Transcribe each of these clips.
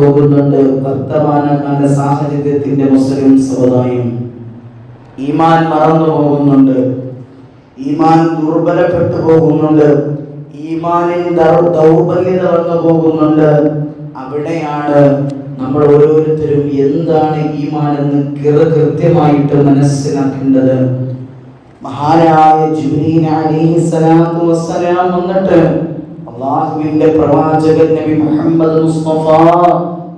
പോകുന്നുണ്ട് വർത്തമാനകാല സാഹചര്യത്തിന്റെ മുസ്ലിം സമുദായം. ഈമാൻ മറന്നു പോകുന്നുണ്ട്, ഈമാൻ ദുർബലപ്പെട്ടു പോകുന്നുണ്ട്, ഈമാനിൽ ദൗർബല്യത വന്നു പോകുന്നുണ്ട്. അവിടെയാണ് നമ്മൾ ഓരോരുത്തരും എന്താണ് ഈമാൻ എന്ന് കൃത്യമായിട്ട് മനസ്സിലാക്കേണ്ടത്. മഹാനായ ജിബ്രീൽ അലൈഹിസ്സലാത്തു വസ്സലാം വന്നിട്ട് അല്ലാഹുവിന്റെ പ്രവാചകൻ നബി മുഹമ്മദ് മുസ്തഫ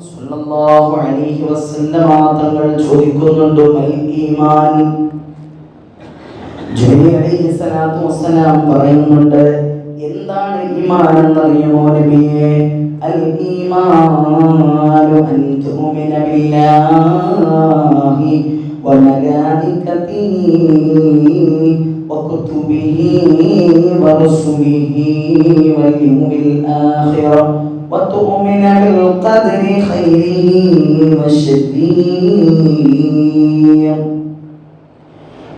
സ്വല്ലല്ലാഹു അലൈഹി വസല്ലം തങ്ങൾ ചോദിക്കുന്നുണ്ട്, മൽ ഈമാൻ. ജിബ്രീൽ അലൈഹിസ്സലാത്തു വസ്സലാം പറയുന്നുണ്ട്, എന്താണ് ഈമാൻ എന്നറിയുമോ നബിയേ? അൽ ഈമാനു അൻ തുഅ്മിന ബില്ലാഹി وملائكته وكتبه ورسله واليوم الآخر وتؤمن بالقدر خيره وشره.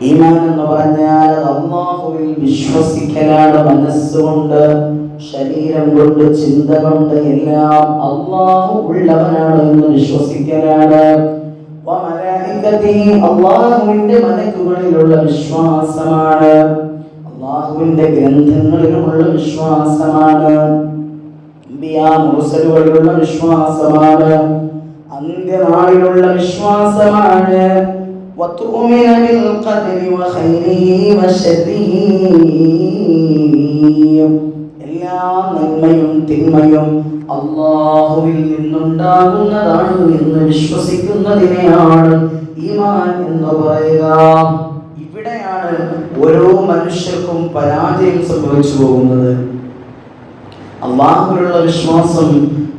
ഈമാൻ എന്ന് പറഞ്ഞാൽ അല്ലാഹുവിൽ വിശ്വസിക്കലാണ്. മനസ്സുകൊണ്ട്, ശരീരം കൊണ്ട്, ചിന്ത കൊണ്ട് എല്ലാം അല്ലാഹു ഉള്ളവനാണ് എന്ന് വിശ്വസിക്കലാണ്. അല്ലാഹുവിന്റെ മലക്കുകളിലുള്ള വിശ്വാസമാണ്, അല്ലാഹുവിന്റെ ഗ്രന്ഥങ്ങളിലുള്ള വിശ്വാസമാണ്, അംബിയാ മുർസലുകളിലുള്ള വിശ്വാസമാണ്, അന്ത്യനാളിലുള്ള വിശ്വാസമാണ്. വതുഅ്മിന ബിൽ ഖദരി വഖൈരിഹി വശർരിഹി. എല്ലാ നന്മയും തിന്മയും അല്ലാഹുവിൽ നിന്നുണ്ടാകുന്നതാണ് എന്ന് വിശ്വസിക്കുന്നതിനെയാണ് ഈമാൻ എന്ന് പറയുക. ഇവിടെയാണ് ഓരോ മനുഷ്യർക്കും പരാജയം സംഭവിച്ചു പോകുന്നത്. അല്ലാഹുവിലുള്ള വിശ്വാസം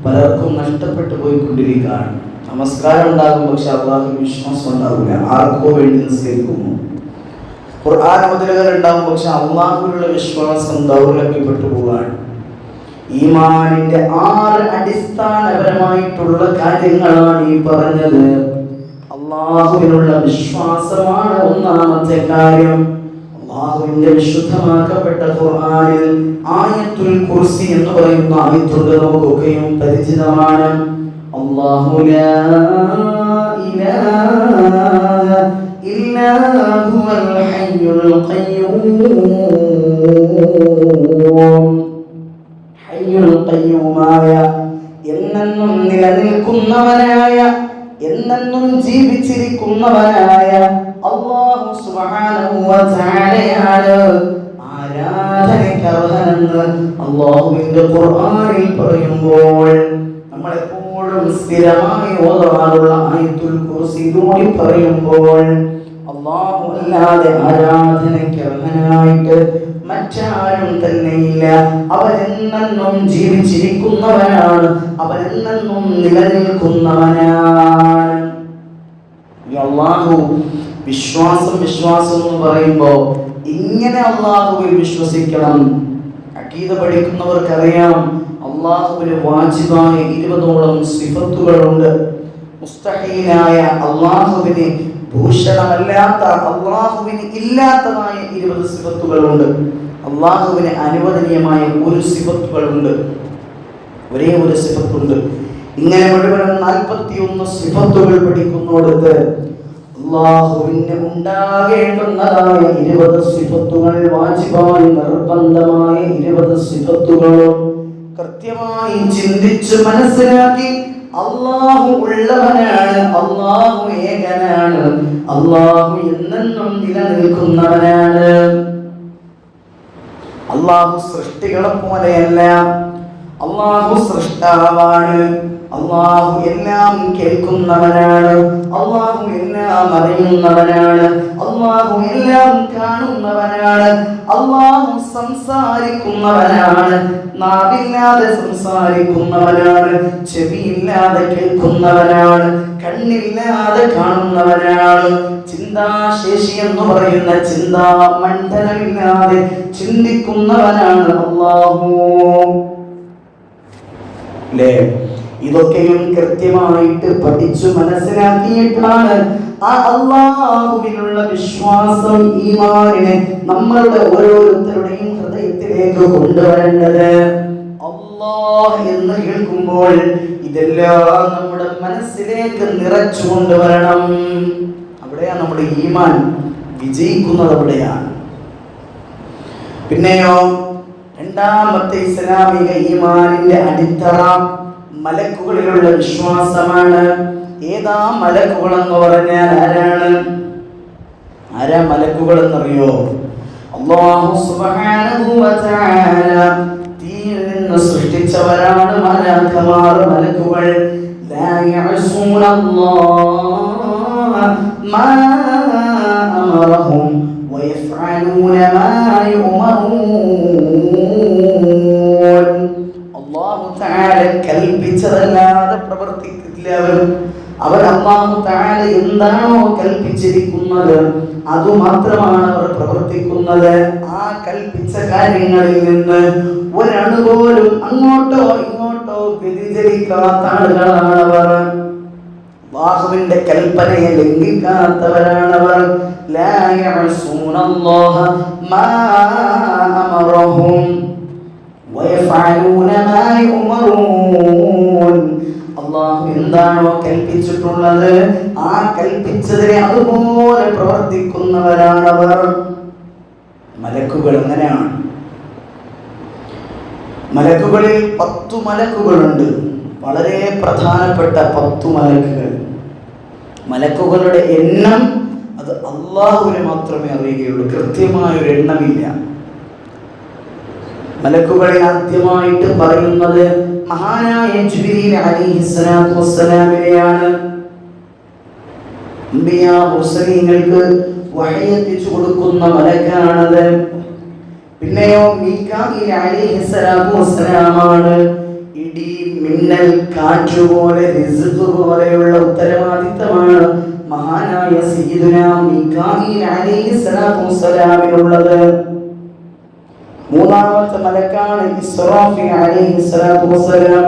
പലർക്കും നഷ്ടപ്പെട്ടു പോയിക്കൊണ്ടിരിക്കുകയാണ്. നമസ്കാരം ഉണ്ടാകും, പക്ഷെ അല്ലാഹുവിൽ വിശ്വാസം ഉണ്ടാവില്ല. ആർക്കോ വേണ്ടി നിസ്കരിക്കുന്നു. ഖുർആൻ മുതലുകൾ ഉണ്ടാകും, പക്ഷെ അല്ലാഹുവിലുള്ള വിശ്വാസം ദൗർലഭ്യപ്പെട്ടു പോവുകയാണ്. ഈമാനിന്റെ 6 അടിസ്ഥാനപരമായിട്ടുള്ള കാര്യങ്ങളാണ് ഈ പറഞ്ഞത്. അല്ലാഹുവിനുള്ള വിശ്വാസമാണ് ഒന്നാമത്തെ കാര്യം. അല്ലാഹുവിന്റെ വിശുദ്ധമാക്കപ്പെട്ട ഖുർആനിൽ ആയത്തുൽ കുർസി എന്ന് പറയുന്ന ആയത്തുണ്ട്, നമുക്കൊക്കെയും പരിചിതമാണ്. അല്ലാഹു ലാ ഇലാഹ ഇല്ലാ ഹുവൽ ഹയ്യുൽ ഖയ്യൂം. ഖയ്യൂമായ, എന്നെന്നും നിലനിൽക്കുന്നവനായ, എന്നെന്നും ജീവിച്ചിരിക്കുന്നവനായ അല്ലാഹു സുബ്ഹാനഹു വ തആലയാണ് ആരാധനയ്ക്ക് അർഹനെന്ന് അല്ലാഹുവിന്റെ ഖുർആനിൽ പറയുമ്പോൾ നമ്മൾ എപ്പോഴും സ്ഥിരമായി ഓതാറുള്ള ആയത്തുൽ കുർസി കൂടി പറയുമ്പോൾ അല്ലാഹു അല്ലാതെ ആരാധനയ്ക്ക് അർഹനായിട്ട് മറ്റാരും തന്നെയില്ല. അവനെന്നും ജീവിച്ചിരിക്കുന്നവനാണ്, അവനെന്നും നിലനിൽക്കുന്നവനാണ്. അല്ലാഹു വിശ്വാസം എന്ന് പറയുമ്പോ ഇങ്ങനെ അല്ലാഹുവിൽ വിശ്വസിക്കണം. അഖീദ പഠിക്കുന്നവർക്കറിയാം, അല്ലാഹുവിന് വാജിബായ 20ഓളം സിഫത്തുകളുണ്ട്. മുസ്തഹീലായ, അല്ലാഹുവിന് ഭൂഷണമല്ലാത്ത, അല്ലാഹുവിന് ഇല്ലാത്തതായ 20 സിഫത്തുകളുണ്ട്. അല്ലാഹുവിന് അനുവദനീയമായ 1 സിഫത്തുകളുണ്ട്, ഒരേ ഒരു സിഫത്തുണ്ട്. ഇങ്ങനെ മുഴുവൻ 41 സിഫത്തുകൾ പഠിക്കുന്നിടത്ത് അല്ലാഹുവിന് ഉണ്ടാകേണ്ടുന്നതായ 20 സിഫത്തുകൾ, വാജിബായി നിർബന്ധമായ 20 സിഫത്തുകളും കൃത്യമായി ചിന്തിച്ച് മനസ്സിലാക്കി അല്ലാഹു ഉള്ളവനാണ്, അല്ലാഹു ഏകനാണ്, അല്ലാഹു എന്നെന്നും നിലനിൽക്കുന്നവനാണ്. അല്ലാഹു സൃഷ്ടികളെ പോലെയല്ല, അല്ലാഹു സൃഷ്ടാവാണ്. അല്ലാഹു എല്ലാം കേൾക്കുന്നവനാണ്, അല്ലാഹു എല്ലാം അറിയുന്നവനാണ്, അല്ലാഹു എല്ലാം കാണുന്നവനാണ്, അല്ലാഹു സംസാരിക്കുന്നവനാണ്, നാവില്ലാതെ സംസാരിക്കുന്നവനാണ്, ചെവിയില്ലാതെ കേൾക്കുന്നവനാണ്, കണ്ണില്ലാതെ കാണുന്നവനാണ്, ചിന്താശേഷി എന്ന് പറയുന്ന ചിന്താ മണ്ഡലമില്ലാതെ ചിന്തിക്കുന്നവനാണ് അല്ലാഹു. ഇതൊക്കെയും കൃത്യമായിട്ട് പഠിച്ചു മനസ്സിലാക്കിയിട്ടാണ് ആ അല്ലാഹുവിലുള്ള വിശ്വാസം, ഈമാനിനെ നമ്മളുടെ ഓരോരുത്തരുടെയും ഹൃദയത്തിലേക്ക് കൊണ്ടുവരേണ്ടത്. അല്ലാഹ് എന്ന് കേൾക്കുമ്പോൾ ഇതെല്ലാം നമ്മുടെ മനസ്സിലേക്ക് നിറച്ചു കൊണ്ടുവരണം. അവിടെയാണ് നമ്മുടെ ഈമാൻ വിജയിക്കുന്നത്. അവിടെയാണ്. പിന്നെയോ രണ്ടാമത്തെ ഇസ്ലാമിക ഈമാനിന്റെ അടിത്തറ മലക്കുകളിലുള്ള വിശ്വാസമാണ്. ഏതാ മലക്കുകൾ എന്ന് പറഞ്ഞാൽ ആരാ മലക്കുകൾ എന്നറിയോ? അല്ലാഹു സുബ്ഹാനഹു വ തആല തീയിൽ നിന്ന് സൃഷ്ടിച്ചവരാണ് മലക്കുമാർ. മലക്കുകൾ ലാ യഅസൂന അല്ലാഹ മാ അമറഹും വയഫ്അലൂന മാ യുഅമറൂൻ. അല്ലാഹു തആല കൽപ്പിച്ചതല്ലാതെ പ്രവർത്തിക്കില്ല അവർ. അല്ലാഹു തആല എന്താണോ കൽപ്പിച്ചിരിക്കുന്നത് അതുമാത്രമാണ് അവർ പ്രവർത്തിക്കുന്നത്. ആ കൽപ്പിച്ച കാര്യങ്ങളിൽ നിന്ന് ഒരണു പോലും അങ്ങോട്ടോ ഇങ്ങോട്ടോ വ്യതിചലിക്കാത്ത ആളുകളാണവർ. അല്ലാഹുവിന്റെ കൽപ്പനയെ ലംഘിക്കാത്തവരാണവർ. ലാ യഅസൂനല്ലാഹ മാ അമറഹും വയഫഅലൂന മാ യുഅമറൂൻ. അല്ലാഹു എന്താണോ കൽപ്പിച്ചിട്ടുള്ളത് ആ കൽപ്പിച്ചതിനെ അതുപോലെ പ്രവർത്തിക്കുന്നവരാണവർ. മലക്കുകൾ അങ്ങനെയാണ്. മലക്കുകളിൽ 10 മലക്കുകളുണ്ട്. വളരെ പ്രധാനപ്പെട്ട 10 മലക്കുകൾ. മലക്കുകളുടെ എണ്ണം അത് അല്ലാഹുവിനെ മാത്രമേ അറിയുകയുള്ളൂ. കൃത്യമായൊരു എണ്ണമില്ല. മലക്കുകളെ ആദ്യമായിട്ട് പറയുന്നത് മഹാനായ ജിബ്രീൽ അലൈഹിസ്സലാത്തു വസ്സലാമിനെയാണ്. അംബിയാ മുർസലീങ്ങൾക്ക് വഹി എത്തിച്ചു കൊടുക്കുന്ന മലക്കാണത്. പിന്നെയോ മീകാഈൽ അലൈഹിസ്സലാത്തു വസ്സലാമാണ്. ഇടി മിന്നൽ കാറ്റ് പോലെ റിസ്ഖ് പോലെയുള്ള ഉത്തരവാദിത്തമാണ് മഹാനായ സയ്യിദുനാ മീകാഈൽ അലൈഹിസ്സലാത്തു വസ്സലാമിനുള്ളത്. മൂന്നാമത്തെ മലക്കാണ് ഇസ്റാഫീൽ അലൈഹിസ്സലാത്തു വസ്സലാം.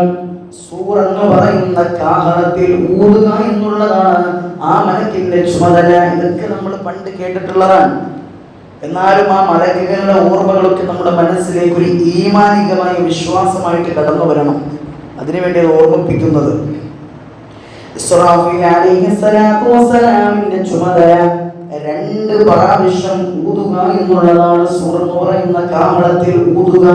സൂർ എന്ന് പറയുന്ന കാഹളത്തിൽ ഊതുക എന്നുള്ളതാണ് ആ മലക്കിന്റെ ചുമതല. ഇതൊക്കെ നമ്മൾ പണ്ട് കേട്ടിട്ടുള്ളതാണ്. എന്നാലും ആ മലക്കുകളുടെ ഓർമ്മകളൊക്കെ നമ്മുടെ മനസ്സിലേക്ക് ഒരു ഈമാനികമായ വിശ്വാസമായിട്ട് കടന്നു വരണം. അതിനുവേണ്ടി അത് ഓർമ്മിപ്പിക്കുന്നത്. ഇസ്റാഫീൽ അലൈഹിസ്സലാത്തു വസ്സലാമിന്റെ ചുമതല 2 പ്രാവശ്യം ഊതുക എന്നുള്ളതാണ്. സൂർ എന്ന് പറയുന്ന കാഹളത്തിൽ ഊതുക.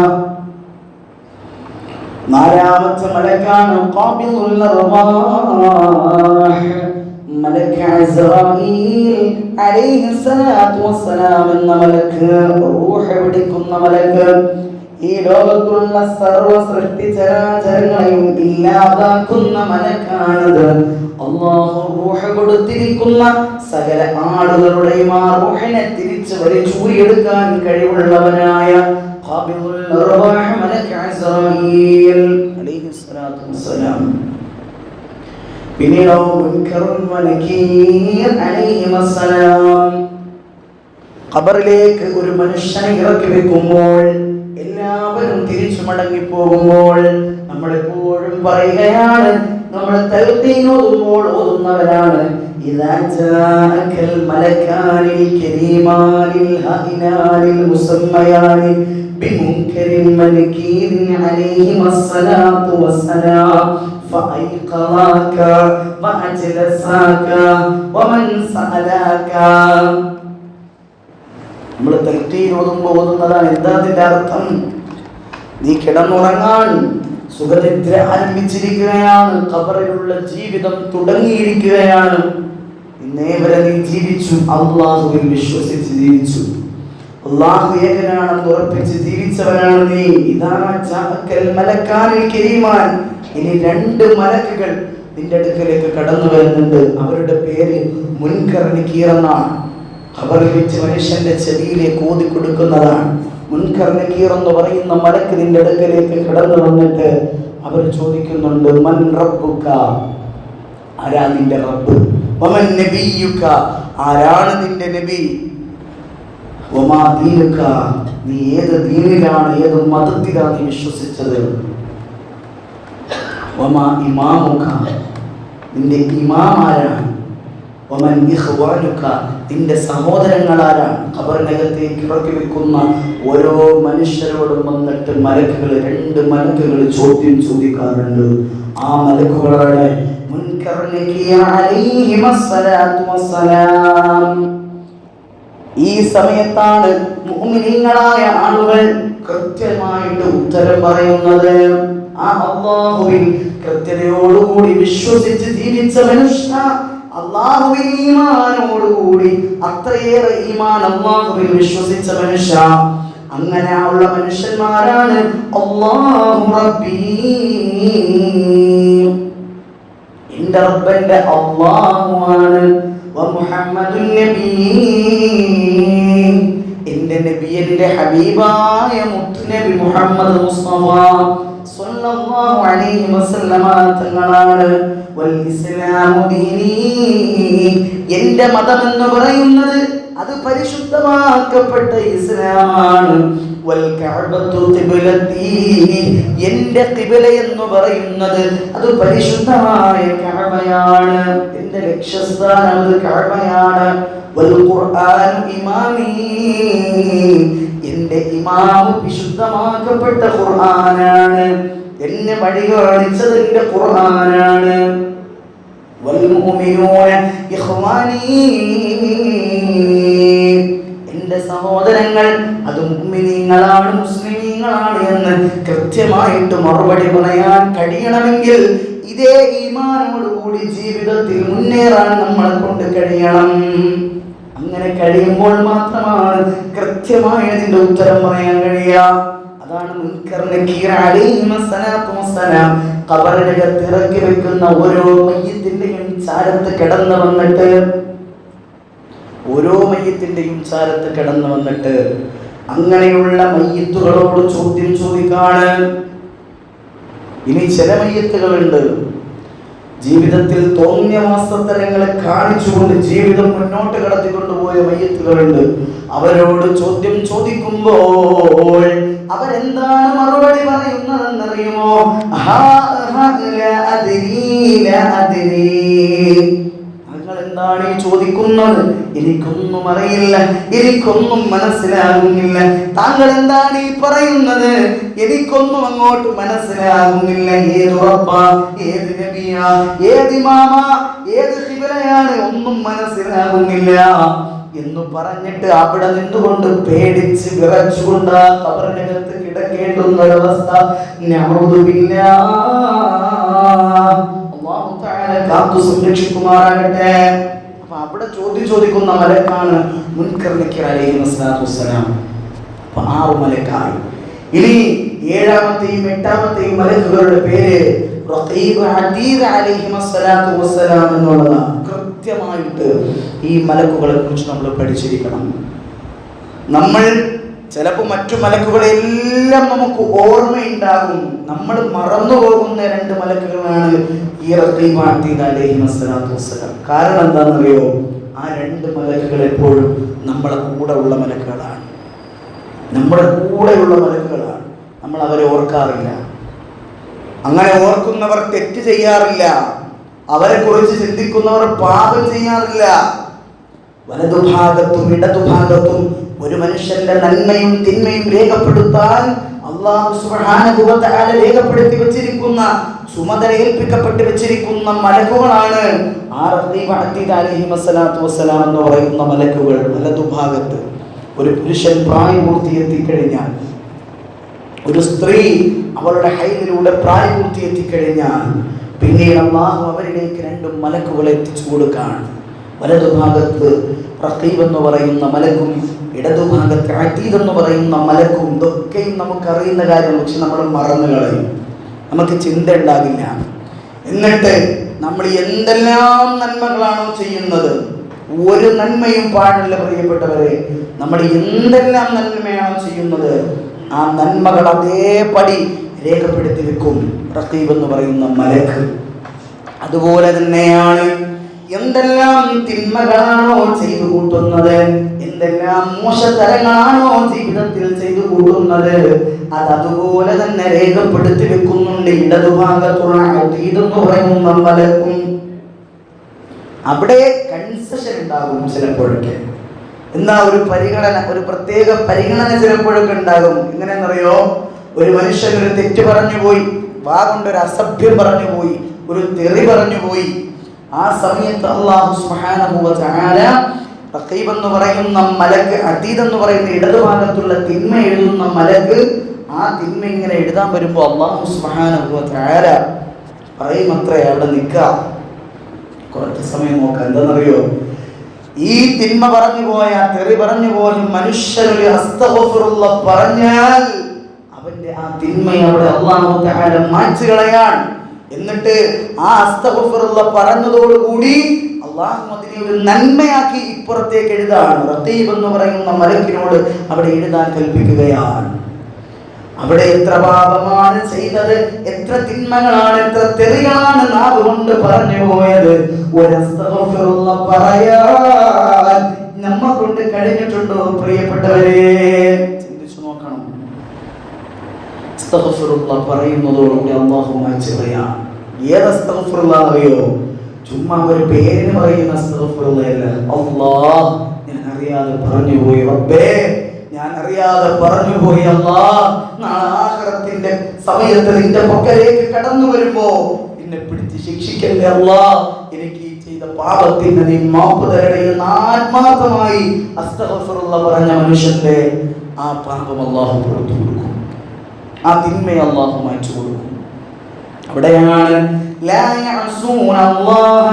നാലാമത്തെ മലക്കാണ് ഖാബിദുൽ അർവാഹ്, മലക്ക് അസ്റായീൽ അലൈഹിസ്സലാത്തു വസ്സലാം എന്ന മലക്ക്. റൂഹ് പിടിക്കുന്ന മലക്ക്. ഈ ലോകത്തുള്ള സർവ്വ സൃഷ്ടി ചരാചരങ്ങളെയും ഇല്ലാതാക്കുന്ന മലക്കാണത്. അല്ലാഹു റൂഹ് കൊടുത്തിരിക്കുന്ന സകല ആളുകളുടെയും ആ റൂഹിനെ തിരിച്ച് വലിച്ചൂരിയെടുക്കാൻ കഴിവുള്ളവനായ ഖാബിദുൽ അർവാഹ് മലക്ക് അസ്റായീൽ അലൈഹിസ്സലാത്തു വസ്സലാം. പിന്നീട് മുൻകറുൻ വനകീർ അലൈഹിസ്സലാം. ഖബറിലേക്ക് ഒരു മനുഷ്യനെ ഇറക്കി വെക്കുമ്പോൾ എല്ലാവരും തിരിച്ചു മടങ്ങി പോകുമ്പോൾ നമ്മൾ എപ്പോഴും പറയുകയാണ്, നമ്മൾ തൽഖീൻ ഓതുന്നവരാണ്. ഇദാ ജാഅകൽ മലക്കാനിൽ കരീമാനിൽ ഹൈനാനിൽ മുസമ്മയാനി ബിമുൻകരിൻ വനകീരിൻ അലൈഹിസ്സലാത്തു വസ്സലാം ഫഅയ്ഖളാക വഅജ്ലസാക വമൻ സഅലാക. നമ്മൾ തൽഖീൻ ഓതുന്നതാണ്. എന്താ അതിന്റെ അർത്ഥം? നീ കിടന്നുറങ്ങാൻ സുഖനിദ്ര ആരംഭിച്ചിരിക്കുകയാണ്. ഖബറിലുള്ള ജീവിതം തുടങ്ങിയിരിക്കുകയാണ്. ഇന്നേ വരെ നീ ജീവിച്ചു, അല്ലാഹുവിൽ വിശ്വസിച്ച് ജീവിച്ചു, അല്ലാഹു ഏകനാണെന്ന് ഉറപ്പിച്ച് ജീവിച്ചവനാണ് നീ. ഇദാ ജാഅകൽ മലക്കാനിൽ കരീമാൻ. ഇനി 2 മലക്കുകൾ നിന്റെ അടുക്കലേക്ക് കടന്നു വരുന്നുണ്ട്. അവരുടെ പേര് മുൻകർ നകീർ എന്നാണ്. ഖബറിൽ വെച്ച് മനുഷ്യന്റെ ചെവിയിലേക്ക് ഓതി കൊടുക്കുന്നതാണ്. മുൻകർ നകീർ എന്ന് പറയുന്ന മലക്ക് നിന്റെ അടുക്കലേക്ക് കടന്നു വന്നിട്ട് അവർ ചോദിക്കുന്നുണ്ട്, മൻ റബ്ബുക, ആരാ നിന്റെ റബ്ബ്? വമൻ നബിയുക, ആരാണ് നിന്റെ നബി? വമാ ദീനുക, നീ ഏത് ദീനിലാണ്, ഏത് മതത്തിലാണ് നീ വിശ്വസിച്ചത്? വമാ ഇമാമുക, നിന്റെ ഇമാം ആരാണ്? വമൻ ഇഖ്വാനുക, നിന്റെ സഹോദരങ്ങളാരാണ്? ഖബറിനകത്തേക്ക് ഇറക്കി വെക്കുന്ന ഓരോ മനുഷ്യരോടും വന്നിട്ട് മലക്കുകൾ, 2 മലക്കുകൾ ചോദ്യം ചോദിക്കാറുണ്ട്. ആ മലക്കുകളുടെ മുൻകർ നകീർ അലൈഹിമസ്സലാത്തു വസ്സലാം. ഈ സമയത്താണ് മുഅ്മിനീങ്ങളായ ആളുകൾ കൃത്യമായിട്ട് ഉത്തരം പറയുന്നത്. ആ അല്ലാഹുവിൽ കൃത്യതയോടുകൂടി വിശ്വസിച്ച് ജീവിച്ച മനുഷ്യ, അല്ലാഹുവിൽ ഈമാനോടുകൂടി അത്രയേറെ ഈമാൻ അല്ലാഹുവിൽ വിശ്വസിച്ച മനുഷ്യ, അങ്ങനെയുള്ള മനുഷ്യന്മാരാണ് അല്ലാഹു റബ്ബി, എൻ്റെ റബ്ബന്റെ അല്ലാഹുവാണ്, വമുഹമ്മദുൻ നബി, എൻ്റെ നബി എൻ്റെ ഹബീബായ മുത്തുനബി മുഹമ്മദ് മുസ്തഫ സ്വല്ലല്ലാഹു അലൈഹി വസല്ലമ തങ്ങളാണ്, വൽ ഇസ്ലാമു ദീനി, എൻ്റെ മതം എന്ന് പറയുന്നത് അത് പരിശുദ്ധമാക്കപ്പെട്ട ഇസ്ലാമാണ്, വൽ കഅബത്തു ഖിബ്ലത്തി, എൻ്റെ ഖിബ്ല എന്ന് പറയുന്നത് അത് പരിശുദ്ധമായ കഅബയാണ്, എൻ്റെ ലക്ഷ്യസ്ഥാനം അത് കഅബയാണ്, വൽ ഖുർആൻ ഇമാമി, എൻ്റെ ഇമാം വിശുദ്ധമാക്കപ്പെട്ട ഖുർആനാണ്, എന്നെ വഴി കാണിച്ചത് എൻ്റെ ഖുർആനാണ്, വൽ മുഅ്മിനൂന ഇഖ്വാനി, എൻ്റെ സഹോദരങ്ങൾ അത് മുഅ്മിനീങ്ങളാണ്, മുസ്ലിമീങ്ങളാണ് എന്ന് കൃത്യമായിട്ട് മറുപടി പറയാൻ കഴിയണമെങ്കിൽ ഇതേ ഈമാനോടുകൂടി ജീവിതത്തിൽ മുന്നേറാൻ നമ്മളെ കൊണ്ട് കഴിയണം. അങ്ങനെ കഴിയുമ്പോൾ മാത്രമാണ് കൃത്യമായി അതിന്റെ ഉത്തരം പറയാൻ കഴിയുക. അതാണ് മുൻകർ നകീർ അലൈഹിമസ്സലാത്തു വസ്സലാം ഖബറിനകത്ത് ഇറക്കി വെക്കുന്ന ഓരോ മയ്യിത്തിന്റെയും ചാരത്ത് കിടന്നു വന്നിട്ട്, ഓരോ മയ്യിത്തിന്റെയും ചാരത്ത് കിടന്നു വന്നിട്ട് അങ്ങനെയുള്ള മയ്യിത്തുകളോട് ചോദ്യം ചോദിക്കാണ്. ഇനി ചില മയ്യിത്തുകളുണ്ട്, ജീവിതത്തിൽ തോന്നിയവാസത്തരങ്ങളെ കാണിച്ചുകൊണ്ട് ജീവിതം മുന്നോട്ട് കടത്തിക്കൊണ്ടുപോയ മയ്യിത്തുകളുണ്ട്. അവരോട് ചോദ്യം ചോദിക്കുമ്പോൾ അവരെന്താണ് മറുപടി പറയുന്നതെന്നറിയുമോ? എന്താണ് ഈ ചോദിക്കുന്നത്? എനിക്കൊന്നും അറിയില്ല, എനിക്കൊന്നും മനസ്സിലാകുന്നില്ല. താങ്കൾ എന്താണ് ഈ പറയുന്നത്? എനിക്കൊന്നും അങ്ങോട്ട് മനസ്സിലാകുന്നില്ല. ഏത് റബ്ബാ, ഏത് നബിയാ, ഏത് ഇമാമാ, ഏത് ഖിബ്ലയാണ്, ഒന്നും മനസ്സിലാകുന്നില്ല എന്ന് പറഞ്ഞിട്ട് അവിടെ നിന്നുകൊണ്ട് പേടിച്ച് വിറച്ചുകൊണ്ട് ആ ഖബറിനകത്ത് കിടക്കേണ്ടുന്ന ഒരവസ്ഥ നഅൂദു ബില്ലാഹ്, അല്ലാഹു തആല കാത്തു സംരക്ഷിക്കുമാറാകട്ടെ. അപ്പൊ അവിടെ ചോദിക്കുന്ന മലക്കാണ് മുൻകർ നകീർ അലൈഹിസ്സലാത്തു വസ്സലാം. അപ്പൊ 6 മലക്കായി. ഇനി 7ാമത്തെയും 8ാമത്തെയും മലക്കുകളുടെ പേര് റഖീബ് അതീദ് അലൈഹിസ്സലാത്തു വസ്സലാം എന്നുള്ളതാണ്. കൃത്യമായിട്ട് ഈ മലക്കുകളെ കുറിച്ച് നമ്മൾ പഠിച്ചിരിക്കണം. നമ്മൾ ചിലപ്പോൾ മറ്റു മലക്കുകളെല്ലാം നമുക്ക് ഓർമ്മയുണ്ടാകും, നമ്മൾ മറന്നു പോകുന്ന 2 മലക്കുകളാണ് ഈ റഖീബ് അതീദ് അലൈഹിസ്സലാത്തു വസ്സലാം. കാരണം എന്താണെന്നറിയോ? ആ 2 മലക്കുകൾ എപ്പോഴും നമ്മളെ കൂടെ ഉള്ള മലക്കുകളാണ്, നമ്മുടെ കൂടെയുള്ള മലക്കുകളാണ്. നമ്മൾ അവരെ ഓർക്കാറില്ല. അങ്ങനെ ഓർക്കുന്നവർ തെറ്റ് ചെയ്യാറില്ല, അവരെ കുറിച്ച് ചിന്തിക്കുന്നവർ പാപം ചെയ്യാറില്ല. വലതുഭാഗത്തും ഇടതുഭാഗത്തും ഒരു മനുഷ്യന്റെ നന്മയും തിന്മയും രേഖപ്പെടുത്താൻ അല്ലാഹു സുബ്ഹാനഹു വ തആല രേഖപ്പെടുത്തി വെച്ചിരിക്കുന്ന, ചുമതല ഏൽപ്പിക്കപ്പെട്ട് വെച്ചിരിക്കുന്ന മലക്കുകളാണ് ആ റഖീബ് അതീദ് അലൈഹിസ്സലാത്തു വസ്സലാം എന്ന് പറയുന്ന മലക്കുകൾ. വലതുഭാഗത്ത് ഒരു പുരുഷൻ പ്രായപൂർത്തി എത്തിക്കഴിഞ്ഞാൽ, ഒരു സ്ത്രീ അവളുടെ ഹൈദിലൂടെ പ്രായപൂർത്തി എത്തിക്കഴിഞ്ഞാൽ പിന്നീട് അല്ലാഹു അവരിലേക്ക് 2 മലക്കുകളെ എത്തിച്ചു കൊടുക്കാൻ. വലതുഭാഗത്ത് റഖീബ് എന്ന് പറയുന്ന മലക്കും ഇടതുഭാഗത്ത് അതീദ് എന്ന് പറയുന്ന മലക്കും. ഇതൊക്കെയും നമുക്കറിയുന്ന കാര്യം, പക്ഷെ നമ്മൾ മറന്നു കളയും, നമുക്ക് ചിന്ത ഉണ്ടാകില്ല. എന്നിട്ട് നമ്മൾ എന്തെല്ലാം നന്മകളാണോ ചെയ്യുന്നത്, ഒരു നന്മയും പാടില്ല പ്രിയപ്പെട്ടവരെ. നമ്മൾ എന്തെല്ലാം നന്മയാണോ ചെയ്യുന്നത് ആ നന്മകൾ അതേപടി രേഖപ്പെടുത്തി വെക്കും റഖീബ് എന്ന് പറയുന്ന മലക്ക്. അതുപോലെ തന്നെയാണ് എന്തെല്ലാം തിന്മകളാണോ ചെയ്തു കൂട്ടുന്നത്, എന്തെല്ലാം മോശതരങ്ങളാണോ ജീവിതത്തിൽ ചെയ്തു കൂട്ടുന്നത്, അത് അതുപോലെ തന്നെ രേഖപ്പെടുത്തി വെക്കുന്നുണ്ട് ഇടതുഭാഗത്തുള്ള അതീദ് എന്ന് പറയുന്ന മലക്കും. അവിടെ കൺസെഷൻ ഉണ്ടാകും ചിലപ്പോഴൊക്കെ. എന്താ ഒരു പരിഗണന, ഒരു പ്രത്യേക പരിഗണന ചിലപ്പോഴൊക്കെ ഉണ്ടാകും. എങ്ങനെയെന്നറിയോ? ഒരു മനുഷ്യൻ ഒരു തെറ്റ് പറഞ്ഞു പോയി, വാ കൊണ്ടൊരു അസഭ്യം പറഞ്ഞു പോയി, ഒരു തെറി പറഞ്ഞു പോയി. ആ സമയത്ത് അല്ലാഹു സുബ്ഹാനഹു വ തആല റഖീബ് എന്ന് പറയുന്ന മലക്ക്, അതീദ് എന്ന് പറയുന്ന ഇടതുഭാഗത്തുള്ള തിന്മ എഴുതുന്ന മലക്ക്, ആ തിന്മ ഇങ്ങനെ എഴുതാൻ വരുമ്പോൾ അല്ലാഹു സുബ്ഹാനഹു വ തആല പറയുമത്രേ, അവിടെ നിൽക്കുക, കുറച്ച് സമയം നോക്കാം. എന്താണെന്നറിയോ? ഈ തിന്മ പറഞ്ഞു പോയ, തെറി പറഞ്ഞു പോയ മനുഷ്യനൊരു അസ്തഗ്ഫിറുല്ലാഹ് പറഞ്ഞാൽ അവന്റെ ആ തിന്മയെ അവിടെ അല്ലാഹു തആല മായ്ച്ചു കളയാൻ. എന്നിട്ട് ആ അസ്തഗ്ഫിറുല്ലാഹ് പറഞ്ഞതോടുകൂടി അല്ലാഹു അതിനെ ഒരു നന്മയാക്കി ഇപ്പുറത്തേക്ക് എഴുതാണ്. റഖീബ് എന്ന് പറയുന്ന മലക്കിനോട് അവിടെ എഴുതാൻ കൽപ്പിക്കുകയാണ്. അവിടെ എത്ര പാപമാണ് ചെയ്തത്, എത്ര തിന്മകളാണ്, എത്ര തെറികളാണ് നാവ് കൊണ്ട് പറഞ്ഞു പോയത്, ഒരസ്തഗ്ഫിറുല്ലാഹ് പറയാൻ നമ്മെ കൊണ്ട് കഴിഞ്ഞിട്ടുണ്ടോ പ്രിയപ്പെട്ടവരെ? ചിന്തിച്ചു നോക്കണം. അസ്തഗ്ഫിറുല്ലാഹ് പറയുന്നതോടുകൂടി അല്ലാഹു മായ്ച്ചു കളയാണ്. ഏത് അസ്തഗ്ഫിറുല്ലാഹ് അറിയോ? ചുമ്മാ ഒരു പേരിന് പറയുന്ന അസ്തഗ്ഫിറുല്ലാഹ് അല്ല. അല്ലാഹ് ഞാൻ അറിയാതെ പറഞ്ഞു പോയി റബ്ബേ, ഞാൻ അറിയാതെ പറഞ്ഞു പോയി അല്ലാഹ്, നാളെ ആഖിറത്തിന്റെ സമയത്ത് നിന്റെ പക്കലേക്ക് കടന്നു വരുമ്പോ എന്നെ പിടിച്ച് ശിക്ഷിക്കല്ലേ അല്ലാഹ്, എനിക്ക് ഈ ചെയ്ത പാപത്തിന് നീ മാപ്പ് തരണേ എന്ന് ആത്മാർത്ഥമായി അസ്തഗ്ഫിറുല്ലാഹ് പറഞ്ഞ മനുഷ്യന്റെ ആ പാപം അല്ലാഹു പുറത്തു കൊടുക്കും, ആ തിന്മയെ അല്ലാഹു മായ്ച്ചു കൊടുക്കും. അവിടെയാണ് ലാ യഅസൂന അല്ലാഹ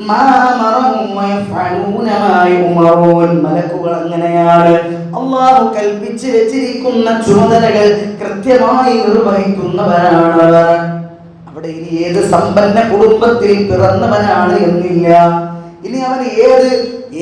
മാ അമറഹും വയഫഅലൂന മാ യുമറൂൻ. മലക്കുകൾ അങ്ങനെയാണ്, അല്ലാഹു കൽപ്പിച്ച് വെച്ചിരിക്കുന്ന ചുമതലകൾ കൃത്യമായി നിർവഹിക്കുന്നവരാണ്. അവിടെ ഇനി ഏത് സമ്പന്ന കുടുംബത്തിൽ പിറന്നവനാണ് എന്നില്ല, ഇനി അവൻ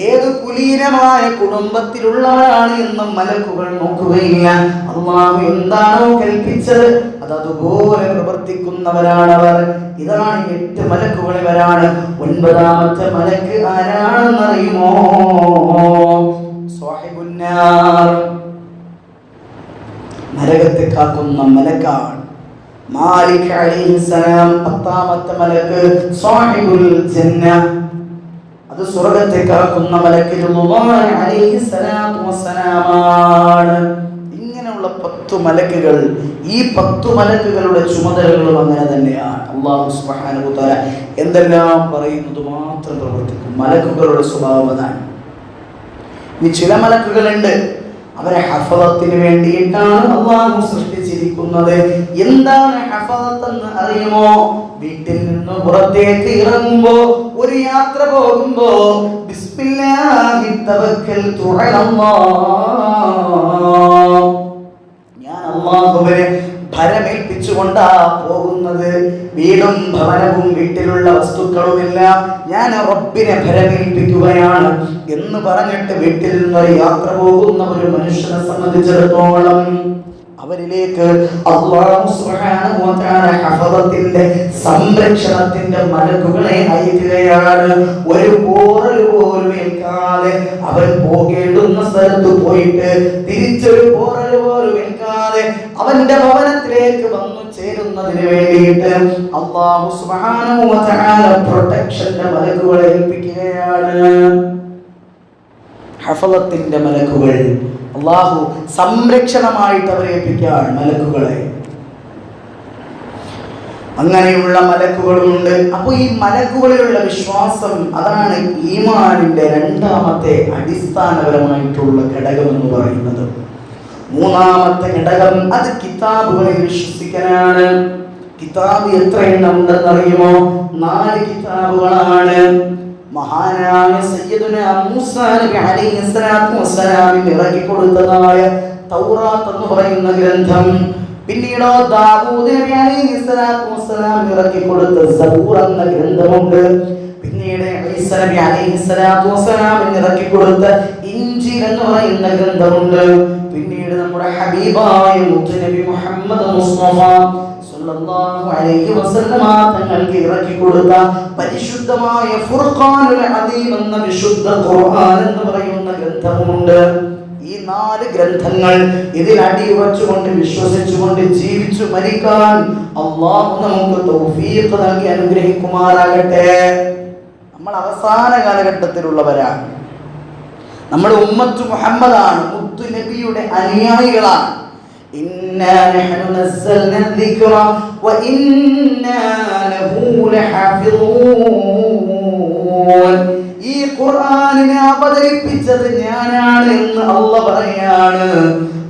ഏത് കുലീനമായ കുടുംബത്തിലുള്ളവരാണ് എന്നും മലക്കുകൾ നോക്കുകയില്ല. അല്ലാഹു എന്താണോ കൽപ്പിച്ചത് അതുപോലെ പ്രവർത്തിക്കുന്നവരാണവർ. ഇതാണ് 8 മലക്കുകൾ ഇവരാണ്. 9ാമത്തെ മലക്ക് ആരാണെന്നറിയുമോ? സാഹിബുന്നാർ, നരകത്തെ കാക്കുന്ന മലക്കാണ്. മാലിക് അലൈഹിസ്സലാം 10ാമത്തെ മലക്ക് സാഹിബുൽ ജന്ന, അത് സ്വർഗ്ഗത്തെ കാക്കുന്ന മലക്ക് ലുഖ്മാൻ അലൈഹിസ്സലാത്തു വസ്സലാമാണ്. ഇങ്ങനെയുള്ള 10 മലക്കുകൾ, ഈ 10 മലക്കുകളുടെ ചുമതലകളും അങ്ങനെ തന്നെയാണ്. അല്ലാഹു സുബ്ഹാനഹു വ തആല എന്തെല്ലാം പറയുന്നത് മാത്രം പ്രവർത്തിക്കും. മലക്കുകളുടെ സ്വഭാവം അതാണ്. ഇനി ചില മലക്കുകളുണ്ട്, അവരെ ഹഫളത്തിന് വേണ്ടിയിട്ടാണ് അല്ലാഹു സൃഷ്ടിച്ചിരിക്കുന്നത്. എന്താണ് ഹഫളത്ത് എന്ന് അറിയുമോ? വീട്ടിൽ നിന്ന് പുറത്തേക്ക് ഇറങ്ങുമ്പോ, ഒരു യാത്ര പോകുമ്പോ ബിസ്മില്ലാഹി തവക്കൽതു അലല്ലാഹ്, ഞാൻ അല്ലാഹുവിനെ ഭരമേൽപ്പിച്ചുകൊണ്ടാ പോകുന്നത്. വീടും ഭവനവും വീട്ടിലുള്ള വസ്തുക്കളുമെല്ലാം ഞാൻ റബ്ബിനെ ഭരമേൽപ്പിക്കുകയാണ് എന്ന് പറഞ്ഞിട്ട് വീട്ടിൽ നിന്നൊരു യാത്ര പോകുന്ന ഒരു മനുഷ്യനെ സംബന്ധിച്ചിടത്തോളം അവരിലേക്ക് അല്ലാഹു സുബ്ഹാനഹു വ തആല ഹഫളത്തിന്റെ സംരക്ഷണത്തിന്റെ മലക്കുകളെ അയക്കുകയാണ്. ഒരു പോറൽ പോലും ഏൽക്കാതെ അവൻ പോകേണ്ടുന്ന സ്ഥലത്ത് പോയിട്ട് തിരിച്ചൊരു പോറൽ പോലും ഏൽക്കാതെ അവന്റെ ഭവനത്തിലേക്ക് വന്നു ചേരുന്നതിന് വേണ്ടിയിട്ട് അല്ലാഹു സുബ്ഹാനഹു വ തആല പ്രൊട്ടക്ഷന്റെ മലക്കുകളെ ഏൽപ്പിക്കുകയാണ്. ഹഫളത്തിന്റെ മലക്കുകൾ അല്ലാഹു സംരക്ഷണമായിട്ട് അവരെ ഏൽപ്പിക്കുകയാണ് മലക്കുകളെ. അങ്ങനെയുള്ള മലക്കുകളുണ്ട്. അപ്പോൾ ഈ മലക്കുകളിലുള്ള വിശ്വാസം, അതാണ് ഈമാനിന്റെ 2ാമത്തെ അടിസ്ഥാനപരമായിട്ടുള്ള ഘടകം എന്ന് പറയുന്നത്. 3ാമത്തെ ഘടകം അത് കിതാബുകളിൽ വിശ്വസിക്കലാണ്. കിതാബ് എത്ര എണ്ണം ഉണ്ടെന്നറിയുമോ? 4 കിതാബുകളാണ്. മഹാനായ സയ്യിദുനാ മൂസാ നബി അലൈഹിസ്സലാത്തു വസ്സലാമിന് ഇറക്കി കൊടുത്തതായ തൗറാത്ത് എന്ന് പറയുന്ന ഗ്രന്ഥം, പിന്നീട് ദാവൂദ് നബി അലൈഹിസ്സലാത്തു വസ്സലാമിന് ഇറക്കി കൊടുത്ത സബൂർ എന്ന ഗ്രന്ഥമുണ്ട്. പിന്നീട് ഈസാ നബി അലൈഹിസ്സലാത്തു വസ്സലാമിന് ഇറക്കി കൊടുത്ത ഇൻജീൽ എന്ന് പറയുന്ന ഗ്രന്ഥമുണ്ട്. പിന്നീട് നമ്മുടെ ഹബീബായ മുത്തുനബി മുഹമ്മദ് മുസ്തഫ സല്ലല്ലാഹു അലൈഹി വസല്ലമ തങ്ങൾക്ക് ഇറക്കി കൊടുത്ത പരിശുദ്ധമായ ഫുർഖാനുൽ അദീം എന്ന വിശുദ്ധ ഖുർആൻ എന്ന് പറയുന്ന ഗ്രന്ഥമുണ്ട്. ഈ 4 ഗ്രന്ഥങ്ങൾ ഇതിൽ അടിയുറച്ചുകൊണ്ട് വിശ്വസിച്ചുകൊണ്ട് ജീവിച്ചു മരിക്കാൻ അല്ലാഹു നമുക്ക് തൗഫീഖ് നൽകി അനുഗ്രഹിക്കുമാറാകട്ടെ. നമ്മൾ അവസാന കാലഘട്ടത്തിലുള്ളവരാണ്. നമ്മുടെ ഉമ്മത്ത് മുഹമ്മദാണ്, മുത്തു നബിയുടെ അനുയായികളാണ്. ഇന്നാ നഹ്നു നസ്സൽന ദിക്റ വ ഇന്നാ ലഹു ലഹാഫിളൂൻ. ഈ ഖുർആനിനെ അവതരിപ്പിച്ചത് ഞാനാണ് എന്ന് അല്ലാഹ് പറയാണ്.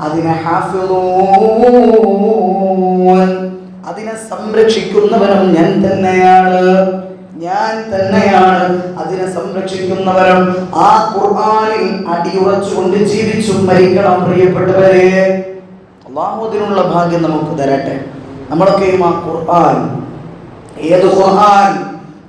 അതിനെ ഹാഫിളൂൻ, അതിനെ സംരക്ഷിക്കുന്നവനും ഞാൻ തന്നെയാണ്. അതിനെ സംരക്ഷിക്കുന്നവരും. ആ ഖുർആനിൽ അടിയുറച്ചുകൊണ്ട് ജീവിച്ചും മരിക്കണം. പ്രിയപ്പെട്ടവരെ, അല്ലാഹു അതിനുള്ള ഭാഗ്യം നമുക്ക് തരട്ടെ. നമ്മളൊക്കെയും ആ ഖുർആൻ, ഏത് ഖുർആൻ,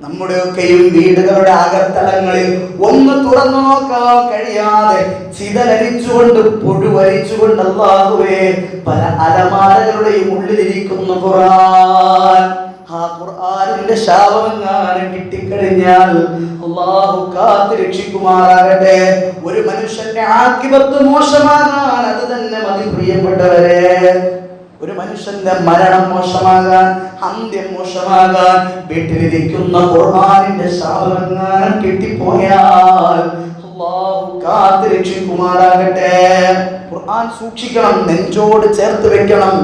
നമ്മുടെയൊക്കെയും വീടുകളുടെ അകത്തളങ്ങളിൽ ഒന്ന് തുറന്നു നോക്കാൻ കഴിയാതെ ചിതലരിച്ചുകൊണ്ട് പുഴുവരിച്ചുകൊണ്ട് അല്ലാഹുവേ പല അലമാരകളുടെയും ഉള്ളിലിരിക്കുന്ന ഖുർആൻ. ആ ഖുർആനിന്റെ ശാപമെങ്ങാനും കിട്ടിക്കഴിഞ്ഞാൽ അല്ലാഹു കാത്ത് രക്ഷിക്കുമാറാകട്ടെ. ഒരു മനുഷ്യന്റെ ആഖിബത്ത് മോശമാകാൻ അത് തന്നെ മതി. പ്രിയപ്പെട്ടവരെ, ഒരു മനുഷ്യന്റെ മരണം മോശമാകാൻ, അന്ത്യം മോശമാകാൻ വീട്ടിലിരിക്കുന്ന ഖുർആനിന്റെ ശാപമെങ്ങാനും കിട്ടിപ്പോയാൽ അല്ലാഹു കാത്ത് രക്ഷിക്കുമാറാകട്ടെ. ഖുർആൻ സൂക്ഷിക്കണം, നെഞ്ചോട് ചേർത്ത് വെക്കണം.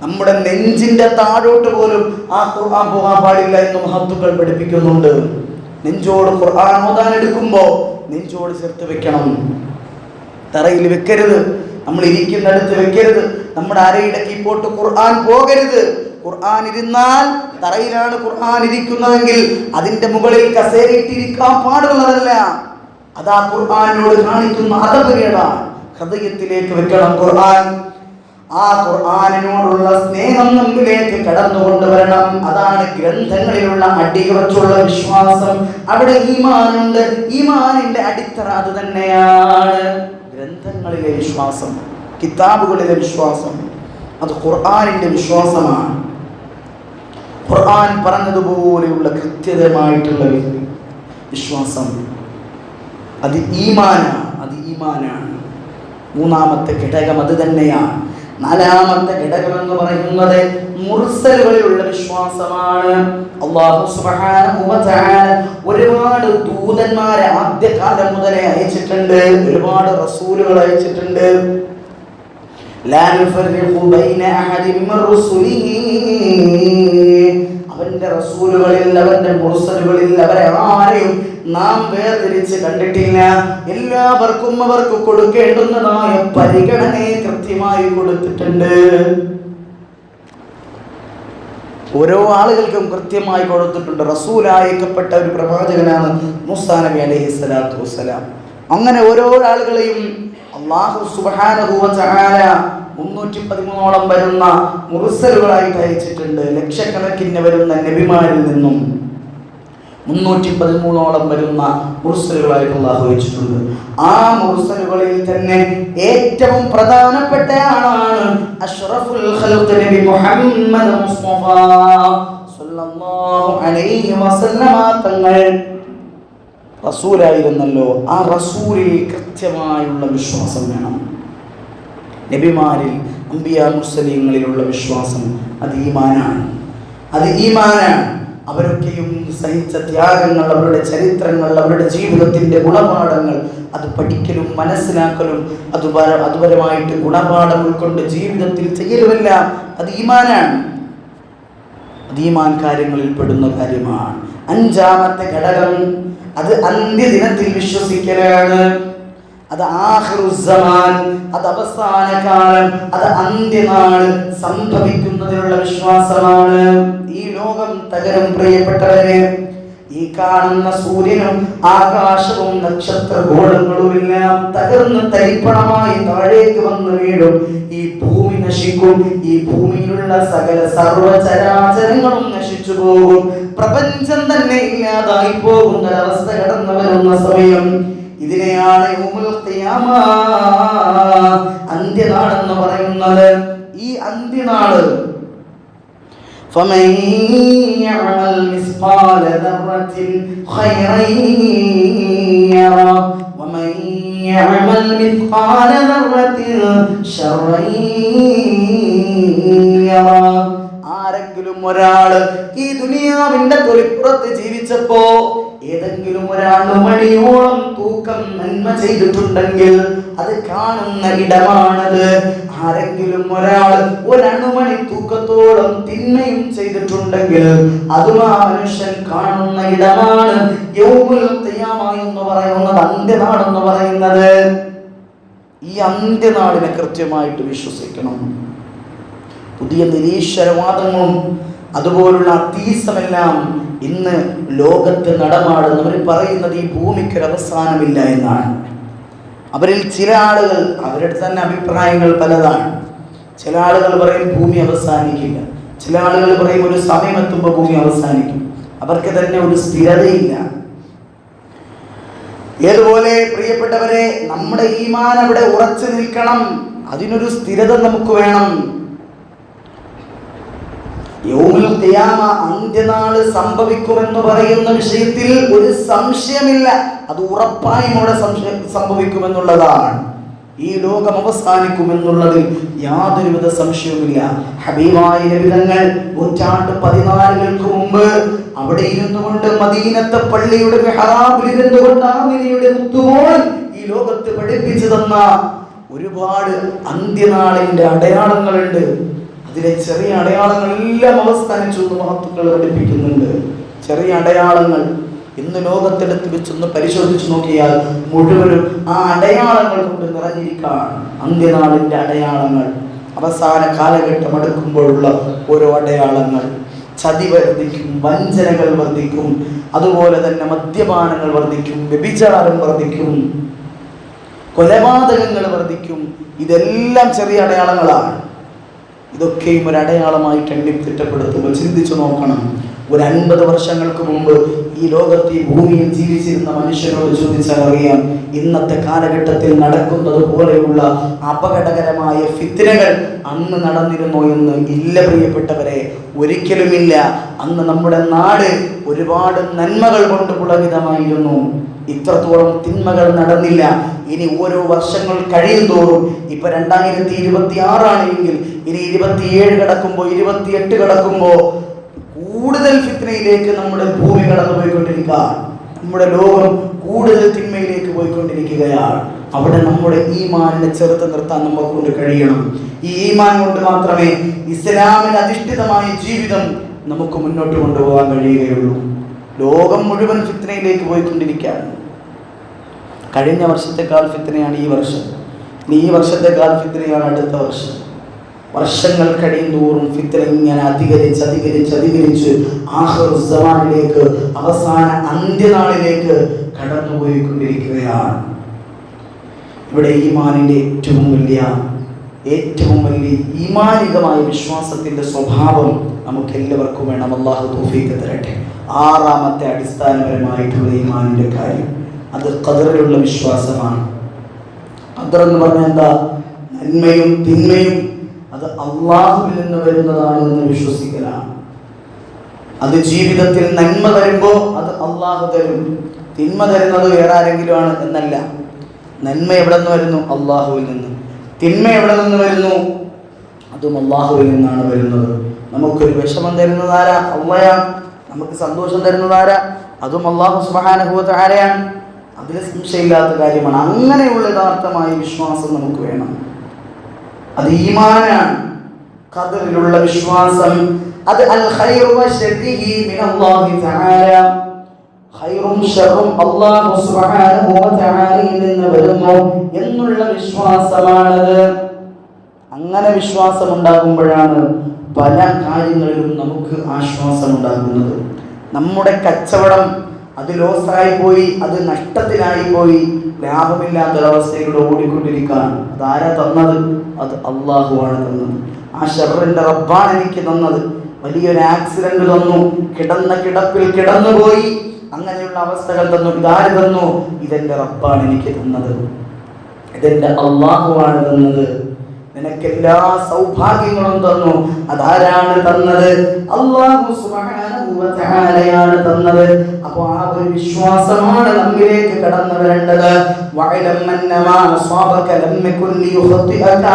നമ്മുടെ നെഞ്ചിന്റെ താഴോട്ട് പോലും ആ ഖുർആൻ പോകാൻ പാടില്ല എന്ന് മഹത്തുക്കൾ പഠിപ്പിക്കുന്നുണ്ട്. നെഞ്ചോട് ഖുർആൻ ഓതാൻ എടുക്കുമ്പോൾ നെഞ്ചോട് ചേർത്ത് വെക്കണം. തറയിൽ വെക്കരുത്, നമ്മൾ ഇരിക്കുന്നിടത്ത് വെക്കരുത്. നമ്മുടെ അരയുടെ കീപ്പോട്ട് ഖുർആൻ പോകരുത്. ഖുർആൻ ഇരുന്നാൽ, തറയിലാണ് ഖുർആൻ ഇരിക്കുന്നതെങ്കിൽ അതിന്റെ മുകളിൽ കസേരയിട്ടിരിക്കാൻ പാടുള്ളതല്ല. അതാ ഖുർആനോട് കാണിക്കുന്ന അതപകടമാണ്. ഹൃദയത്തിലേക്ക് വെക്കണം ഖുർആൻ. ആ ഖുർആനിനോടുള്ള സ്നേഹം നമ്മിലേക്ക് കടന്നു കൊണ്ടുവരണം. അതാണ് ഗ്രന്ഥങ്ങളിലുള്ള അടിയുറച്ചുള്ള വിശ്വാസം. അവിടെ ഈമാനുണ്ട്. ഈമാനിന്റെ അടിത്തറ അത് തന്നെയാണ്. ഗ്രന്ഥങ്ങളിലെ വിശ്വാസം, കിതാബുകളിലെ വിശ്വാസം, അത് ഖുർആനിന്റെ വിശ്വാസമാണ്. ഖുർആൻ പറഞ്ഞതുപോലെയുള്ള കൃത്യതമായിട്ടുള്ള വിശ്വാസം, അത് ഈമാനാണ്. മൂന്നാമത്തെ ഘടകം അത് തന്നെയാണ്. നാലാമത്തെ ഘടകം എന്ന് പറയുന്നത് മുർസലുകളിലുള്ള വിശ്വാസമാണ്. അല്ലാഹു സുബ്ഹാനഹു വ തആല ഒരുപാട് ദൂതന്മാരെ ആദ്യകാലം മുതലേ അയച്ചിട്ടുണ്ട്. ഒരുപാട് റസൂലുകൾ അയച്ചിട്ടുണ്ട്. ലാ നുഫർരിഖു ബൈന അഹദിൻ മിർ റുസുലിഹി. അവന്റെ റസൂലുകളിൽ, അവന്റെ മുർസലുകളിൽ അവരെ ആരെയും നാം വേർതിരിച്ച് കണ്ടിട്ടില്ല. എല്ലാവർക്കും അവർക്ക് കൊടുക്കേണ്ടുന്നതായ പരിഗണനയെ കൃത്യമായി കൊടുത്തിട്ടുണ്ട്. ഓരോ ആളുകൾക്കും കൃത്യമായി കൊടുത്തിട്ടുണ്ട്. റസൂലായക്കപ്പെട്ട ഒരു പ്രവാചകനാണ് മൂസാ നബി അലൈഹിസ്സലാത്തു വസ്സലാം. അങ്ങനെ ഓരോ ആളുകളെയും അല്ലാഹു സുബ്ഹാനഹു വ തആല 313ഓളം വരുന്ന മുർസലുകളായിട്ട് അയച്ചിട്ടുണ്ട്. ലക്ഷക്കണക്കിന് വരുന്ന നബിമാരിൽ നിന്നും 313ഓളം വരുന്ന മുർസലുകളായിട്ട് അല്ലാഹു അയച്ചിട്ടുണ്ട്. ആ മുർസലുകളിൽ തന്നെ ഏറ്റവും പ്രധാനപ്പെട്ട ആളാണ് അഷ്റഫുൽ ഖൽഖ് നബി മുഹമ്മദ് മുസ്തഫ സല്ലല്ലാഹു അലൈഹി വസല്ലമ തങ്ങൾ റസൂലായിരുന്നല്ലോ. ആ റസൂലിൽ കൃത്യമായുള്ള വിശ്വാസം വേണം. നബിമാരിൽ, അംബിയാ മുർസലീങ്ങളിലുള്ള വിശ്വാസം അത് ഈമാനാണ്. അവരൊക്കെയും സഹിച്ച ത്യാഗങ്ങൾ, അവരുടെ ചരിത്രങ്ങൾ, അവരുടെ ജീവിതത്തിന്റെ ഗുണപാഠങ്ങൾ അത് പഠിക്കലും മനസ്സിലാക്കലും അതുപരമായിട്ട് ഗുണപാഠം ഉൾക്കൊണ്ട് ജീവിതത്തിൽ ചെയ്യലുമെല്ലാം അത് ഈമാനാണ്. അത് ഈമാൻ കാര്യങ്ങളിൽ പെടുന്ന കാര്യമാണ്. അഞ്ചാമത്തെ ഘടകം അത് അന്ത്യദിനത്തിൽ വിശ്വസിക്കലാണ്. അത് ആഖിറുസ്സമാൻ, അത് അവസാന കാലം, അത് അന്ത്യനാൾ സംഭവിക്കുന്നതിനുള്ള വിശ്വാസമാണ്. ഈ ലോകം തകരും പ്രിയപ്പെട്ടവരെ. ഈ കാണുന്ന സൂര്യനും ആകാശവും നക്ഷത്രഗോളങ്ങളുമെല്ലാം തകർന്ന് തരിപ്പണമായി താഴേക്ക് വന്ന് വീഴും. ഈ ഭൂമി നശിക്കും. ഈ ഭൂമിയിലുള്ള സകല സർവചരാചരങ്ങളും നശിച്ചു പോകും. പ്രപഞ്ചം തന്നെ ഇല്ലാതായി പോകുന്ന ഒരവസ്ഥ കടന്നു വരുന്ന സമയം ഇതിനെയാണ് യൗമുൽ ഖിയാമ, അന്ത്യനാളെന്ന് പറയുന്നത്. ഈ അന്ത്യനാള് فمن يعمل مثقال ذرة خيرا يره ومن يعمل مثقال ذرة شرا يره. ആരെങ്കിലും ഒരാള് ഈ ദുനിയാവിന്റെ തൊലിപ്പുറത്ത് ജീവിച്ചപ്പോ ഏതെങ്കിലും ഒരണുമണിയോളം തൂക്കം നന്മ ചെയ്തിട്ടുണ്ടെങ്കിൽ അത് കാണുന്ന ഇടമാണത്. ആരെങ്കിലും ഒരാൾ ഒരണുമണി തൂക്കത്തോളം തിന്മയും ചെയ്തിട്ടുണ്ടെങ്കിൽ അതും ആ മനുഷ്യൻ കാണുന്ന ഇടമാണ്. യൗമുൽ ഖിയാമ എന്ന് പറയുന്നത്, അന്ത്യനാടെന്ന് പറയുന്നത്. ഈ അന്ത്യനാളിനെ കൃത്യമായിട്ട് വിശ്വസിക്കണം. പുതിയ നിരീശ്വരവാദങ്ങളും അതുപോലുള്ള അത്തീസമെല്ലാം ഇന്ന് ലോകത്ത് നടമാടുന്നവർ പറയുന്നത് ഈ ഭൂമിക്കൊരവസാനമില്ല എന്നാണ്. അവരിൽ ചില ആളുകൾ, അവരുടെ തന്നെ അഭിപ്രായങ്ങൾ പലതാണ്. ചില ആളുകൾ പറയും ഭൂമി അവസാനിക്കില്ല, ചില ആളുകൾ പറയും ഒരു സമയമെത്തുമ്പോൾ ഭൂമി അവസാനിക്കും. അവർക്ക് തന്നെ ഒരു സ്ഥിരതയില്ല. ഏതുപോലെ പ്രിയപ്പെട്ടവരെ, നമ്മുടെ ഈമാൻ അവിടെ ഉറച്ചു നിൽക്കണം. അതിനൊരു സ്ഥിരത നമുക്ക് വേണം. യൗമുൽ ഖിയാമ, അന്ത്യനാള് സംഭവിക്കുമെന്ന് പറയുന്ന വിഷയത്തിൽ ഒരു സംശയമില്ല. അത് ഉറപ്പായും അവിടെ സംഭവിക്കുമെന്നുള്ളതാണ്. ഈ ലോകം അവസാനിക്കുമെന്നുള്ളതിൽ യാതൊരുവിധ സംശയവുമില്ല. ഹബീബായ നബി തങ്ങൾ 14 മുമ്പ് അവിടെ ഇരുന്നു കൊണ്ട് മദീനത്തെ പള്ളിയുടെ മിഹ്റാബിൽ ഇരുന്നു കൊണ്ട് ആമിനയുടെ മുത്തുമോൾ ഈ ലോകത്ത് പഠിപ്പിച്ചു തന്ന ഒരുപാട് അന്ത്യനാളിന്റെ അടയാളങ്ങളുണ്ട്. അതിലെ ചെറിയ അടയാളങ്ങളെല്ലാം അവസാനിച്ചു എന്ന് മഹത്തുക്കൾ പഠിപ്പിക്കുന്നുണ്ട്. ചെറിയ അടയാളങ്ങൾ ഇന്ന് ലോകത്തെടുത്ത് വെച്ചൊന്ന് പരിശോധിച്ചു നോക്കിയാൽ മുഴുവനും ആ അടയാളങ്ങൾ കൊണ്ട് നിറഞ്ഞിരിക്കുകയാണ്. അന്ത്യനാളിന്റെ അടയാളങ്ങൾ, അവസാന കാലഘട്ടം അടുക്കുമ്പോഴുള്ള ഓരോ അടയാളങ്ങൾ. ചതി വർദ്ധിക്കും, വഞ്ചനകൾ വർദ്ധിക്കും, അതുപോലെ തന്നെ മദ്യപാനങ്ങൾ വർദ്ധിക്കും, വ്യഭിചാരം വർദ്ധിക്കും, കൊലപാതകങ്ങൾ വർദ്ധിക്കും. ഇതെല്ലാം ചെറിയ അടയാളങ്ങളാണ്. ഇതൊക്കെയും ഒരു അടയാളമായിട്ട് എണ്ണിത്തിട്ടപ്പെടുത്തുമ്പോൾ ചിന്തിച്ചു നോക്കണം. ഒരു 50 വർഷങ്ങൾക്ക് മുമ്പ് ഈ ലോകത്ത് ഈ ഭൂമിയിൽ ജീവിച്ചിരുന്ന മനുഷ്യരോട് ചോദിച്ചാൽ അറിയാം, ഇന്നത്തെ കാലഘട്ടത്തിൽ നടക്കുന്നത് പോലെയുള്ള അപകടകരമായ ഫിത്നകൾ അന്ന് നടന്നിരുന്നോ എന്ന്. ഇല്ല പ്രിയപ്പെട്ടവരെ, ഒരിക്കലുമില്ല. അന്ന് നമ്മുടെ നാട് ഒരുപാട് നന്മകൾ കൊണ്ട് പുളകിതമായിരുന്നു. ഇത്രത്തോളം തിന്മകൾ നടന്നില്ല. ഇനി ഓരോ വർഷങ്ങൾ കഴിയും തോറും, ഇപ്പൊ 2026 ആണെങ്കിൽ ഇനി 27 കടക്കുമ്പോ 28 കടക്കുമ്പോ കൂടുതൽ ഫിത്നയിലേക്ക് നമ്മുടെ ഭൂമി കടന്നു പോയിക്കൊണ്ടിരിക്കുകയാണ്. നമ്മുടെ ലോകം കൂടുതൽ തിന്മയിലേക്ക് പോയിക്കൊണ്ടിരിക്കുകയാണ്. അവിടെ നമ്മുടെ ഈമാനിനെ ചെറുത്ത് നിർത്താൻ നമ്മളെ കൊണ്ട് കഴിയണം. ഈ ഈമാൻ കൊണ്ട് മാത്രമേ ഇസ്ലാമിന് അധിഷ്ഠിതമായ ജീവിതം നമുക്ക് മുന്നോട്ട് കൊണ്ടുപോകാൻ കഴിയുകയുള്ളൂ. ലോകം മുഴുവൻ ഫിത്നയിലേക്ക് പോയിക്കൊണ്ടിരിക്കുകയാണ്. കഴിഞ്ഞ വർഷത്തെക്കാൾ ഫിത്നയാണ് ഈ വർഷം. ഈ വർഷത്തെക്കാൾ ഫിത്നയാണ് അടുത്ത വർഷം. വർഷങ്ങൾ കഴിയും തോറും ഫിത്ന ഇങ്ങനെ അധികരിച്ച് ആഖിറുസ്സമാനിലേക്ക്, അവസാന അന്ത്യനാളിലേക്ക് കടന്നുപോയിക്കൊണ്ടിരിക്കുകയാണ്. ഇവിടെ ഈമാനിന്റെ ഏറ്റവും വലിയ ഈമാനികമായ വിശ്വാസത്തിന്റെ സ്വഭാവം നമുക്ക് എല്ലാവർക്കും വേണം. അല്ലാഹു തൗഫീഖ് തരട്ടെ. 6ാമത്തെ അടിസ്ഥാനപരമായിട്ടുള്ള ഈമാനിന്റെ കാര്യം അത് ഖദറിലുള്ള വിശ്വാസമാണ്. ഖദർ എന്ന് പറഞ്ഞാൽ എന്താ? നന്മയും തിന്മയും അത് അള്ളാഹുവിൽ നിന്ന് വരുന്നതാണ് എന്ന് വിശ്വസിക്കലാണ്. അത് ജീവിതത്തിൽ നന്മ തരുമ്പോ അത് അള്ളാഹു തരും. തിന്മ തരുന്നത് വേറെ ആരെങ്കിലും ആണ് എന്നല്ല. നന്മ എവിടെ നിന്ന് വരുന്നു? അള്ളാഹുവിൽ നിന്ന്. തിന്മ എവിടെ നിന്ന് വരുന്നു? അതും അള്ളാഹുവിൽ നിന്നാണ് വരുന്നത്. നമുക്കൊരു വിഷമം തരുന്നതാരാ? അള്ളയാണ്. നമുക്ക് സന്തോഷം തരുന്നതാരാ? അതും അള്ളാഹു സുബ്ഹാനഹു വ തആലയാണ്. അതിൽ സംശയമില്ലാത്ത കാര്യമാണ്. അങ്ങനെയുള്ള യഥാർത്ഥമായ വിശ്വാസം നമുക്ക് വേണം. അത് ഈമാനാണ്. ഖദറിലുള്ള വിശ്വാസം അത് അൽ ഖൈറു വശർരിഹി മിനല്ലാഹി തആല. ഖൈറും ശർറും അല്ലാഹു സുബ്ഹാനഹു വ തആലയിൽ നിന്ന് വരുന്നു എന്നുള്ള വിശ്വാസമാണത്. അങ്ങനെ വിശ്വാസം ഉണ്ടാകുമ്പോഴാണ് പല കാര്യങ്ങളിലും നമുക്ക് ആശ്വാസം ഉണ്ടാകുന്നത്. നമ്മുടെ കച്ചവടം അത് ലോസായി പോയി, അത് നഷ്ടത്തിലായി പോയി, ലാഭമില്ലാത്തൊരവസ്ഥയിലൂടെ ഓടിക്കൊണ്ടിരിക്കുകയാണ്. അതാരാ തന്നത്? അത് അള്ളാഹുവാണ് തന്നത്. ആ ശർറിന്റെ റബ്ബാണ് എനിക്ക് തന്നത്. വലിയൊരു ആക്സിഡന്റ് തന്നു, കിടന്ന കിടപ്പിൽ കിടന്നുപോയി, അങ്ങനെയുള്ള അവസ്ഥകൾ തന്നു. ഇതാര് തന്നു? ഇതെന്റെ റബ്ബാണ് എനിക്ക് തന്നത്, ഇതെന്റെ അള്ളാഹുവാണ് തന്നത്. നിനക്കെല്ലാ സൗഭാഗ്യങ്ങളും തന്നു. അതാരാണ് തന്നത്? അല്ലാഹു സുബ്ഹാനഹു വ തആലയാണ് തന്നത്. അപ്പോൾ ആ ഒരു വിശ്വാസമാണ് നമ്മിലേക്ക് കടന്നു വരേണ്ടത്. വഅലം അന്നമാ അസ്വാബക ലം യകുൻ ലിയുഖതിഅക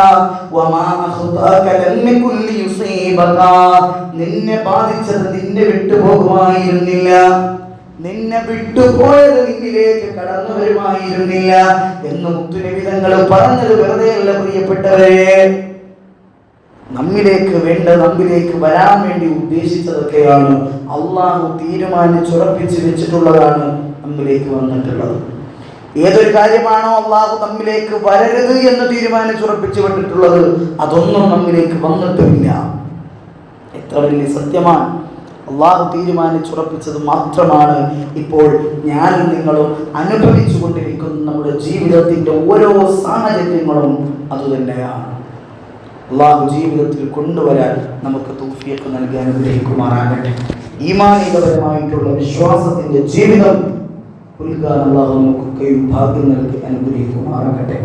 വമാ അഖ്തഅക ലം യകുൻ ലിയുസീബക. നിന്നെ ബാധിച്ചത് നിന്നെ വിട്ടുപോകുമായിരുന്നില്ല, നിന്നെ വിട്ടുപോയത് നിന്നിലേക്ക് കടന്നു വരുമായിരുന്നില്ല എന്ന് മുത്തുനബി തങ്ങൾ പറഞ്ഞത് വെറുതെയല്ല പ്രിയപ്പെട്ടവരെ. നമ്മിലേക്ക് വരാൻ വേണ്ടി ഉദ്ദേശിച്ചതൊക്കെയാണ് അള്ളാഹു തീരുമാനിച്ചുറപ്പിച്ച് വെച്ചിട്ടുള്ളതാണ് നമ്മിലേക്ക് വന്നിട്ടുള്ളത്. ഏതൊരു കാര്യമാണോ അള്ളാഹു നമ്മിലേക്ക് വരരുത് എന്ന് തീരുമാനിച്ചുറപ്പിച്ച് വിട്ടിട്ടുള്ളത്, അതൊന്നും നമ്മിലേക്ക് വന്നിട്ടുമില്ല. എത്ര വലിയ സത്യമാണ്! അള്ളാഹു തീരുമാനിച്ചുറപ്പിച്ചത് മാത്രമാണ് ഇപ്പോൾ ഞാനും നിങ്ങളും അനുഭവിച്ചു കൊണ്ടിരിക്കുന്ന നമ്മുടെ ജീവിതത്തിൻ്റെ ഓരോ സാഹചര്യങ്ങളും അതുതന്നെയാണ്. അള്ളാഹു ജീവിതത്തിൽ കൊണ്ടുവരാൻ നമുക്ക് തൗഫീഖ് നൽകി അനുഗ്രഹിക്കുമാറാകട്ടെ. ഈമാനികപരമായിട്ടുള്ള വിശ്വാസത്തിൻ്റെ ജീവിതം പുൽകാൻ അള്ളാഹു നമുക്കൊക്കെയും ഭാഗ്യം നൽകി അനുഗ്രഹിക്കുമാറാകട്ടെ.